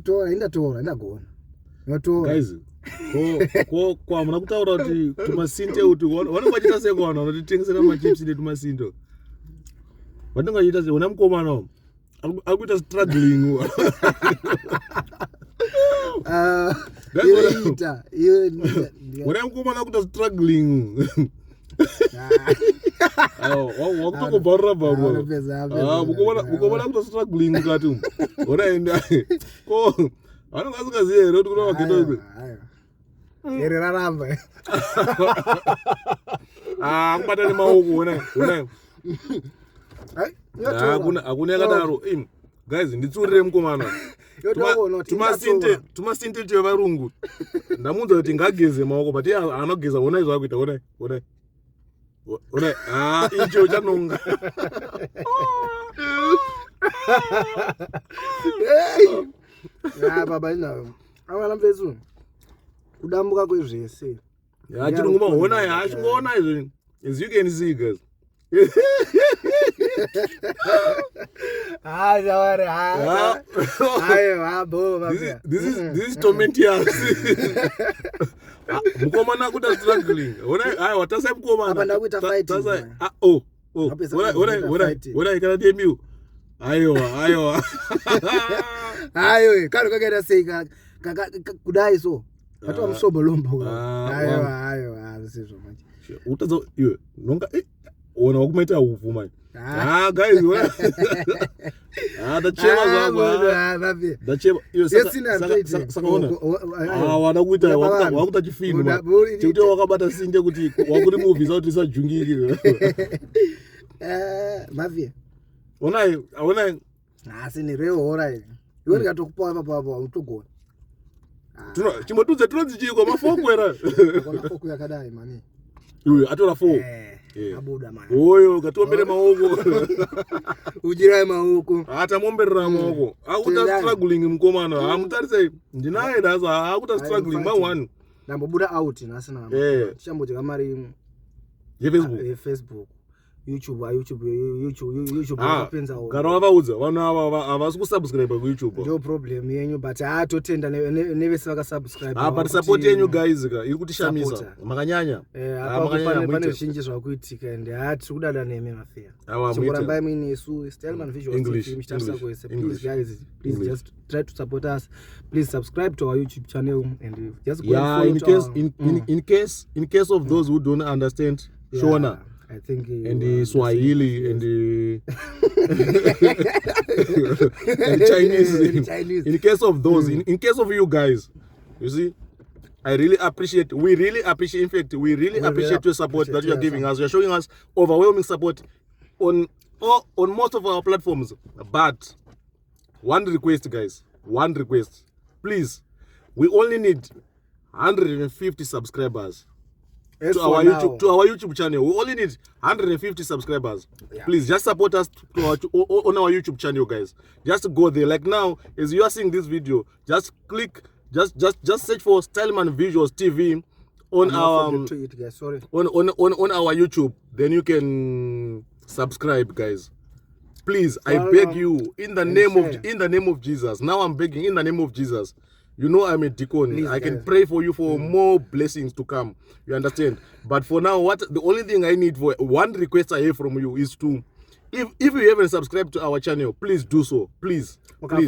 Tora ndagona. Notora. Guys. Kwa muna kutaura kuti tumasinte kuti vanenge vachita sekwana vanotitengesera machips netumasinto. Vanenge vachita se una mukomana akuita struggling. Una mukomana akuita struggling. Wakutokubharira bharura. Mukomana akuita struggling mukati. Unaenda. Ko vanenge vasingazivi here kuti kuna magendo. Era ramba. Kubata nemaoko una. Hakuna yakadaro. Guys, nditsurire mukomana. Tumasinte tevarungu. Ndamunza kuti ngageze maoko but anogeza ona izvo akuita ona. Icho chanonga. Baba ina. Avana mpesu. Kudambuka kwezvese. Chirungu mahona yashingoona izvo. As you can see, guys. This is tormentous. Mukomana kuta struggling. Watasa mukomana. Apanda kuita fighting. Ora ikana debut. Ayo. Karo kakaita sei kudai so. Patwa musobo lombo. Ayo, sezvo manje. Utazo iwe nonga ona wakumaita uvu manje. Guys, dachema sakaona wanakuita wakuta chifinu chekuti wakabata sinde kuti wakuri movies kuti isajungike. Mavie ona asi ni reo hora hivi iwe ngatokupa hapa utogona chimotudze tunonzichiko mafoko era kona foko yakadai mani iwe atora foko abuda mani oyo gatombere maoko ujirai maoko ata momberera maoko akuta struggling mukomana amutarise ndinaye dasa akuta struggling ma one nambobuda out nasina chamboje kamari Facebook YouTube apenza gara wavaudza vanhu ava havasi kusubscribe kuYouTube. Ndio problem yenyu but atotenda nevese vakasubscribe. But support yenyu guys iri kutishamisa makanyanya. Pane zhinji zvakuitika ende tiri kudada nemi mafia. Chingoramba mini isu Stallman Visuals mishtarisa kwese. Please guys, please just try to support us. Please subscribe to our YouTube channel and just go and follow. In case of those who don't understand Shona, I think and Swahili and and Chinese. In case of those, in case of you guys, you see, we really appreciate your support that you are giving us. You are showing us overwhelming support on most of our platforms. But one request, guys, please, we only need 150 subscribers. To our YouTube channel. We only need 150 subscribers. Yeah. Please just support us on our YouTube channel, guys. Just go there. Like now, as you are seeing this video, just click, just search for Stallman Visuals TV on our on our YouTube. Then you can subscribe, guys. Please, I beg you in the name of Jesus. Now I'm begging in the name of Jesus. You know I'm a deacon. Please, I can pray for you for more blessings to come. You understand? But for now, the only thing I need for one request I have from you is to, if you haven't subscribed to our channel, please do so. Please.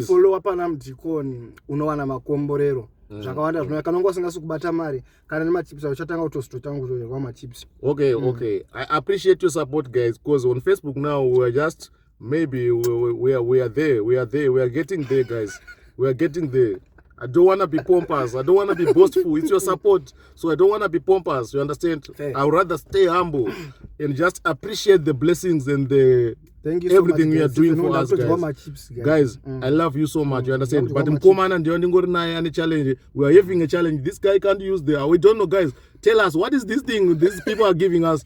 Follow up on deacon. Unowana makomborero. Zvakawanda zvino kanongo singasukubata mari kana nemachips uchatanga utosito tangu kwa machips. Okay. I appreciate your support, guys, because on Facebook now we are just maybe we are there. We are getting there, guys. We are getting there. I don't want to be pompous. I don't want to be boastful. It's your support. So I don't want to be pompous. You understand? I would rather stay humble and just appreciate the blessings and the everything we are doing for us, guys. I love you so much. You understand? But mukomana ndio ndingori naye ani challenge. We are having a challenge. This guy can't use the. We don't know, guys. Tell us, what is this thing these people are giving us?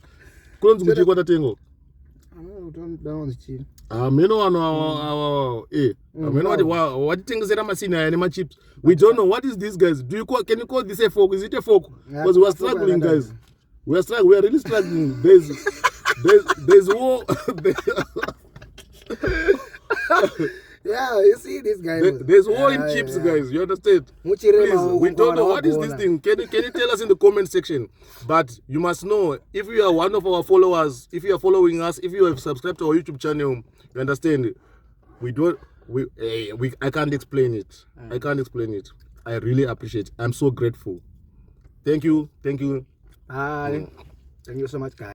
Kunzi muchikwata tengo. Meno what things are masina and my chips. We don't know what is this, guys. Can you call this a fork? Is it a fork? Because we are struggling, guys. We are really struggling. There's war. Yeah, you see this guy. There's war in chips, guys. You understand? Please, we don't know what is this thing. Can you tell us in the comment section? But you must know, if you are one of our followers, if you are following us, if you have subscribed to our YouTube channel, you understand? I can't explain it. I can't explain it. I really appreciate it. I'm so grateful. Thank you. Bye. Thank you so much, guys.